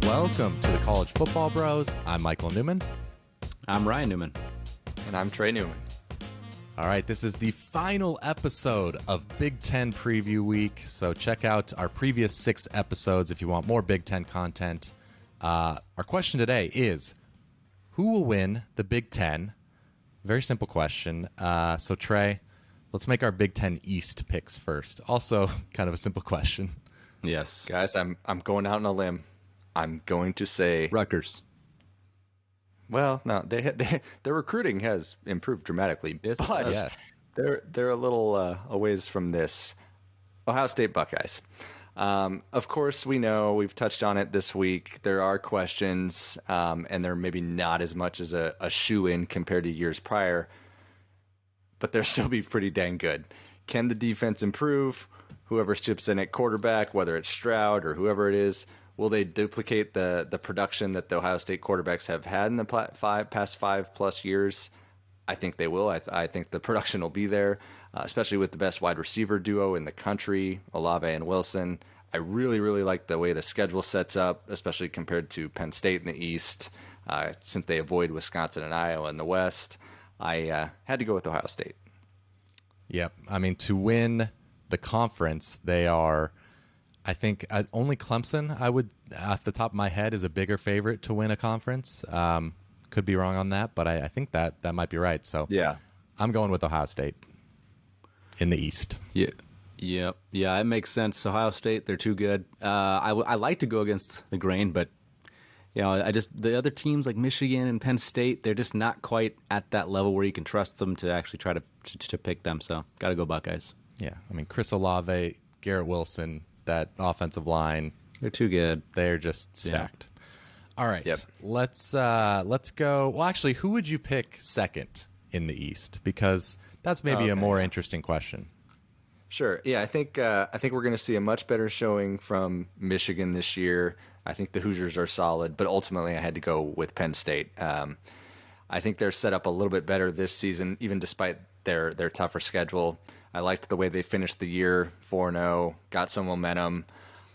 Welcome to the College Football Bros. I'm Michael Newman. I'm Ryan Newman. And I'm TREY Newman. All right, this is the final episode of Big Ten Preview Week, so check out our previous 6 episodes if you want more Big Ten content. Our question today is, who will win the Big Ten? Very simple question. So TREY, let's make our Big Ten East picks first. Also, kind of a simple question. Yes. Guys, I'm going out on a limb. I'm going to say Rutgers. Well, no, their recruiting has improved dramatically, Yes, it but has. Yes. they're a little a ways from this. Ohio State Buckeyes. Of course, we know we've touched on it this week. There are questions, and they're maybe not as much as a shoe-in compared to years prior, but they'll still be pretty dang good. Can the defense improve? Whoever chips in at quarterback, whether it's Stroud or whoever it is, will they duplicate the production that the Ohio State quarterbacks have had in the past 5+ years? I think they will. I think the production will be there, especially with the best wide receiver duo in the country, Olave and Wilson. I really, really like the way the schedule sets up, especially compared to Penn State in the East, since they avoid Wisconsin and Iowa in the West. I had to go with Ohio State. Yep. I mean, to win the conference, they are, I think, only Clemson, I would, off the top of my head, is a bigger favorite to win a conference. Could be wrong on that, but I think that might be right. So Yeah. I'm going with Ohio State in the East. Yeah. Yep. Yeah, it makes sense. Ohio State, they're too good. I like to go against the grain, but the other teams like Michigan and Penn State, they're just not quite at that level where you can trust them to actually try to pick them. So got to go Buckeyes. Yeah. I mean, Chris Olave, Garrett Wilson, that offensive line, They're too good. they're just stacked. All right. Yep. Let's go. Well, actually, who would you pick second in the East? Because that's maybe a more interesting question. Sure. Yeah, I think we're going to see a much better showing from Michigan this year. I think the Hoosiers are solid, but ultimately I had to go with Penn State. I think they're set up a little bit better this season, even despite their tougher schedule. I liked the way they finished the year 4-0, got some momentum.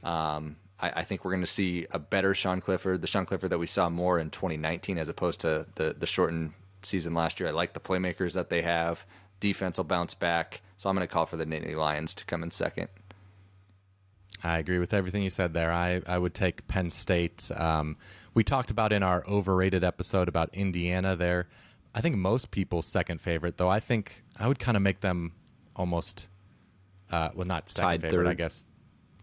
I think we're going to see a better Sean Clifford, the Sean Clifford that we saw more in 2019 as opposed to the shortened season last year. I like the playmakers that they have. Defense will bounce back. So I'm going to call for the Nittany Lions to come in second. I agree with everything you said there. I would take Penn State. We talked about in our overrated episode about Indiana there. I think most people's second favorite, though I think I would kind of make them almost, not second Tied favorite, third. I guess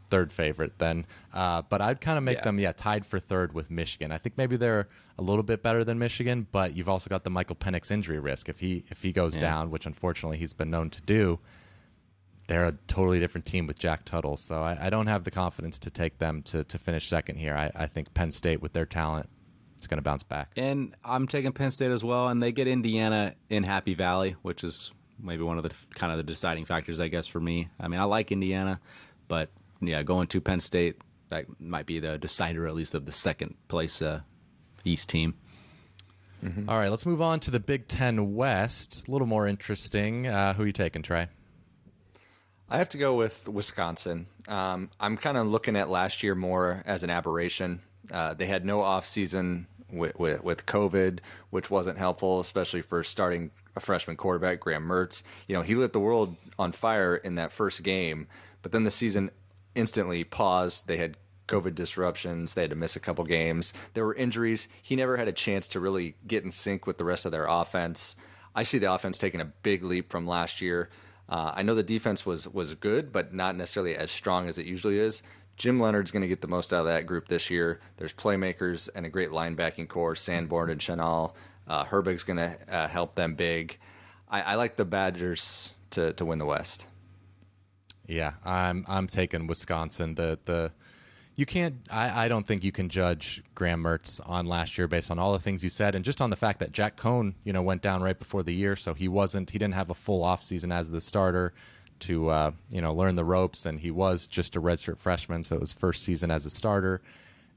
third favorite then. But I'd kind of make them, tied for third with Michigan. I think maybe they're a little bit better than Michigan, but you've also got the Michael Penix injury risk. If he goes down, which unfortunately he's been known to do, they're a totally different team with Jack Tuttle. So I don't have the confidence to take them to finish second here. I think Penn State, with their talent, is going to bounce back. And I'm taking Penn State as well, and they get Indiana in Happy Valley, which is maybe one of the kind of the deciding factors, I guess, for me. I mean, I like Indiana, but yeah, going to Penn State, that might be the decider, at least, of the second place East team. Mm-hmm. All right, let's move on to the Big Ten West. A little more interesting. Who are you taking, TREY? I have to go with Wisconsin. I'm kind of looking at last year more as an aberration. They had no offseason with COVID, which wasn't helpful, especially for starting a freshman quarterback, Graham Mertz. He lit the world on fire in that first game, but then the season instantly paused. They had COVID disruptions. They had to miss a couple games. There were injuries. He never had a chance to really get in sync with the rest of their offense. I see the offense taking a big leap from last year. I know the defense was good, but not necessarily as strong as it usually is. Jim Leonard's going to get the most out of that group this year. There's playmakers and a great linebacking core, Sanborn and Chenal. Herbig's going to help them big. I like the Badgers to win the West. Yeah, I'm taking Wisconsin. You can't. I don't think you can judge Graham Mertz on last year based on all the things you said, and just on the fact that Jack Cohn, went down right before the year, so he didn't have a full offseason as the starter to learn the ropes, and he was just a redshirt freshman, so it was first season as a starter.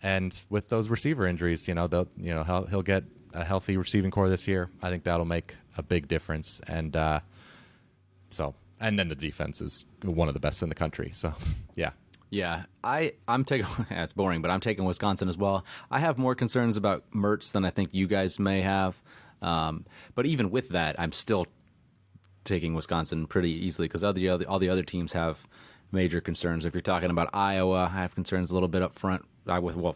And with those receiver injuries, he'll get a healthy receiving core this year. I think that'll make a big difference, and then the defense is one of the best in the country. So, yeah. Yeah, I'm taking. Yeah, it's boring, but I'm taking Wisconsin as well. I have more concerns about Mertz than I think you guys may have, but even with that, I'm still taking Wisconsin pretty easily because all the other teams have major concerns. If you're talking about Iowa, I have concerns a little bit up front.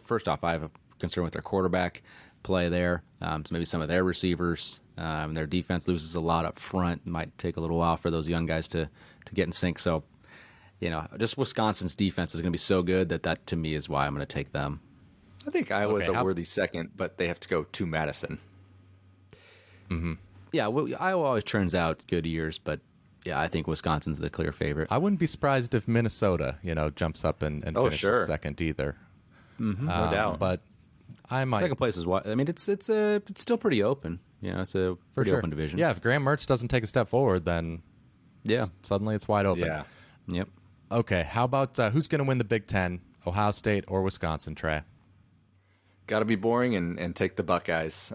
First off, I have a concern with their quarterback play there. So maybe some of their receivers. Their defense loses a lot up front. It might take a little while for those young guys to get in sync. So, just Wisconsin's defense is going to be so good that to me is why I'm going to take them. I think Iowa's a worthy second, but they have to go to Madison. Mm-hmm. Yeah, well, Iowa always turns out good years, but yeah, I think Wisconsin's the clear favorite. I wouldn't be surprised if Minnesota, jumps up and finishes second either. Mm-hmm. No doubt. But I might. Second place is what I mean. It's still pretty open. It's a pretty open division. Yeah, if Graham Mertz doesn't take a step forward, then suddenly it's wide open. Yeah. Yep. Okay, how about who's going to win the Big Ten? Ohio State or Wisconsin, Trey? Got to be boring and take the Buckeyes.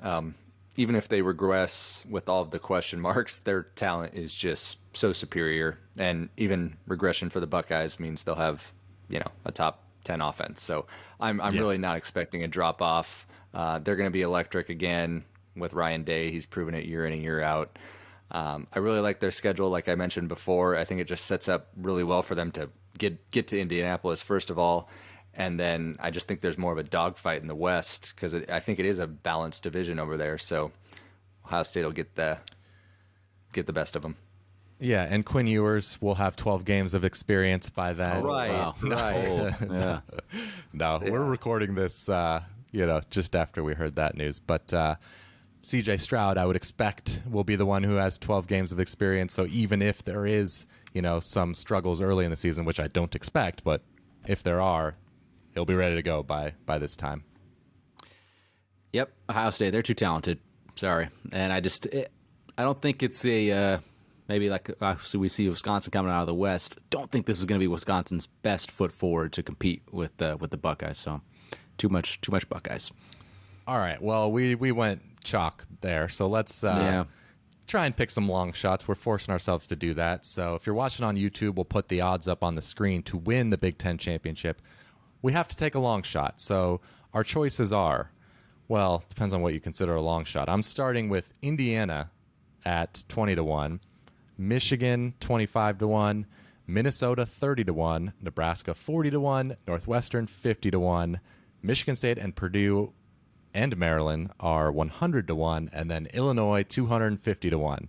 Even if they regress with all of the question marks, their talent is just so superior. And even regression for the Buckeyes means they'll have, a top 10 offense. So I'm really not expecting a drop off. They're going to be electric again with Ryan Day. He's proven it year in and year out. I really like their schedule. Like I mentioned before, I think it just sets up really well for them to get to Indianapolis, first of all. And then I just think there's more of a dogfight in the West because I think it is a balanced division over there. So Ohio State will get the best of them. Yeah, and Quinn Ewers will have 12 games of experience by then. Right, wow. right. Yeah. No, we're recording this, just after we heard that news. But C.J. Stroud, I would expect, will be the one who has 12 games of experience. So even if there is, some struggles early in the season, which I don't expect, but if there are, he'll be ready to go by this time. Yep, Ohio State, they're too talented. Sorry. And I don't think it's a maybe like obviously we see Wisconsin coming out of the West. Don't think this is going to be Wisconsin's best foot forward to compete with the Buckeyes. So too much Buckeyes. All right. Well, we went chalk there, so let's try and pick some long shots. We're forcing ourselves to do that. So if you're watching on YouTube, we'll put the odds up on the screen to win the Big Ten championship. We have to take a long shot. So our choices are, well, depends on what you consider a long shot. I'm starting with Indiana at 20-1, Michigan 25-1, Minnesota 30-1, Nebraska 40-1, Northwestern 50-1, Michigan State and Purdue and Maryland are 100-1, and then Illinois 250-1.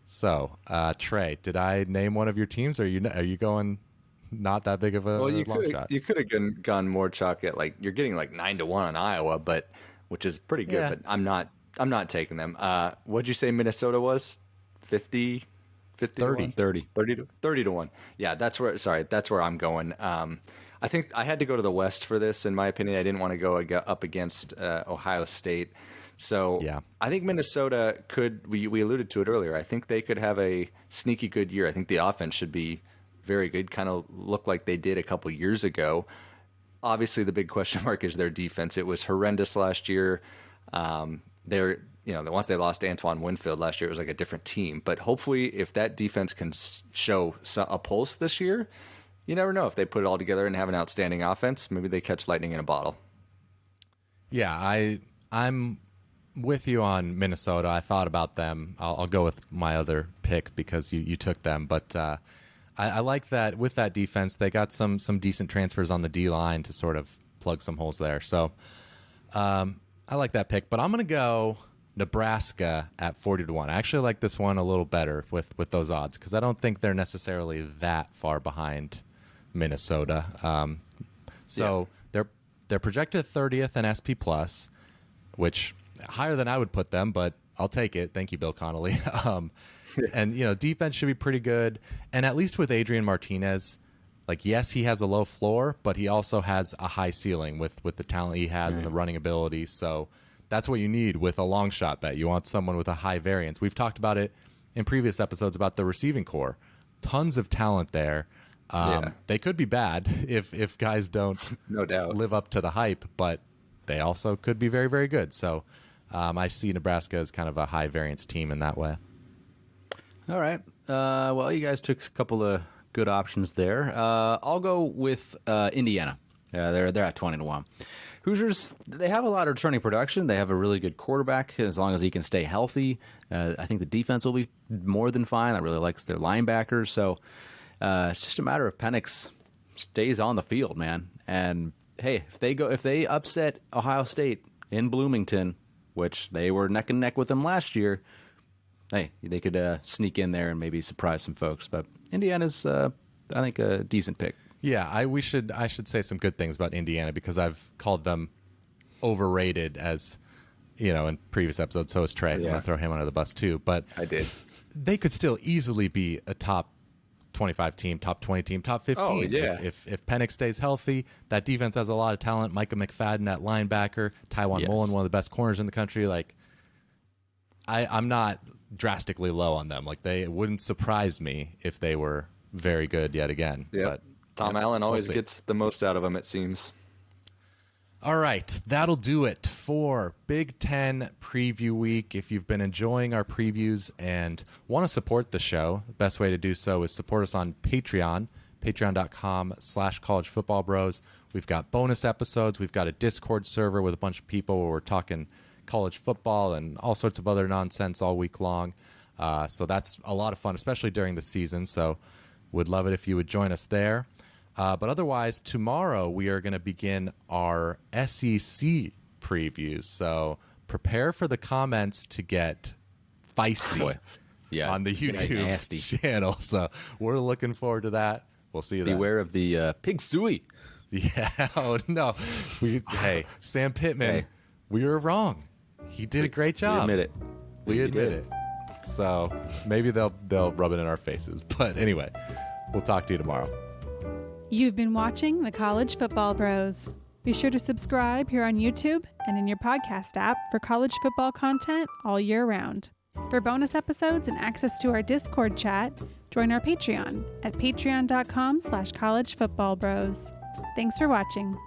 So, Trey, did I name one of your teams? Or are you going not that big of a long shot? You could have gone more chalk at you're getting 9-1 on Iowa, which is pretty good. Yeah. But I'm not taking them. What'd you say Minnesota was? 50 30. 30 to 1. Yeah, that's where I'm going. I think I had to go to the West for this. In my opinion, I didn't want to go up against Ohio State. So yeah. I think Minnesota could. We alluded to it earlier. I think they could have a sneaky good year. I think the offense should be very good. Kind of look like they did a couple years ago. Obviously, the big question mark is their defense. It was horrendous last year. Once they lost Antoine Winfield last year, it was like a different team. But hopefully, if that defense can show a pulse this year, you never know. If they put it all together and have an outstanding offense, maybe they catch lightning in a bottle. Yeah, I'm with you on Minnesota. I thought about them. I'll go with my other pick because you took them. But I like that with that defense, they got some decent transfers on the D-line to sort of plug some holes there. So I like that pick. But I'm going to go Nebraska at 40-1. I actually like this one a little better with those odds because I don't think they're necessarily that far behind Minnesota. They're projected 30th in SP Plus, which higher than I would put them, but I'll take it. Thank you, Bill Connolly. And defense should be pretty good. And at least with Adrian Martinez, yes, he has a low floor, but he also has a high ceiling with the talent he has and the running ability. So that's what you need with a long shot bet. You want someone with a high variance. We've talked about it in previous episodes about the receiving core. Tons of talent there. They could be bad if guys don't no doubt live up to the hype, but they also could be very, very good. So I see Nebraska as kind of a high variance team in that way. All right. Well, you guys took a couple of good options there. I'll go with Indiana. They're at 20-1. Hoosiers, they have a lot of returning production. They have a really good quarterback as long as he can stay healthy. I think the defense will be more than fine. I really like their linebackers. So it's just a matter of Penix stays on the field, man. And hey, if they upset Ohio State in Bloomington, which they were neck and neck with them last year, hey, they could sneak in there and maybe surprise some folks. But Indiana's, I think, a decent pick. Yeah, I should say some good things about Indiana because I've called them overrated as, in previous episodes. So is Trey. I'm going to throw him under the bus too. But I did. They could still easily be a top 25 team, top 20 team, top 15. Oh, yeah. If Penix stays healthy, that defense has a lot of talent. Micah McFadden at linebacker, Tywan Mullen, one of the best corners in the country. Like, I'm not drastically low on them. Like, it wouldn't surprise me if they were very good yet again. Yeah. But Tom Allen always gets the most out of them, it seems. All right, that'll do it for Big Ten Preview Week. If you've been enjoying our previews and want to support the show, the best way to do so is support us on Patreon, patreon.com/collegefootballbros. We've got bonus episodes. We've got a Discord server with a bunch of people where we're talking college football and all sorts of other nonsense all week long. So that's a lot of fun, especially during the season. So would love it if you would join us there. But otherwise, tomorrow we are going to begin our SEC previews. So prepare for the comments to get feisty on the YouTube channel. So we're looking forward to that. We'll see you then. Beware of the pig suey. Yeah. Oh, no. Hey, Sam Pittman, we were wrong. He did a great job. We admit it. We admit it. So maybe they'll rub it in our faces. But anyway, we'll talk to you tomorrow. You've been watching the College Football Bros. Be sure to subscribe here on YouTube and in your podcast app for college football content all year round. For bonus episodes and access to our Discord chat, join our Patreon at patreon.com/collegefootballbros. Thanks for watching.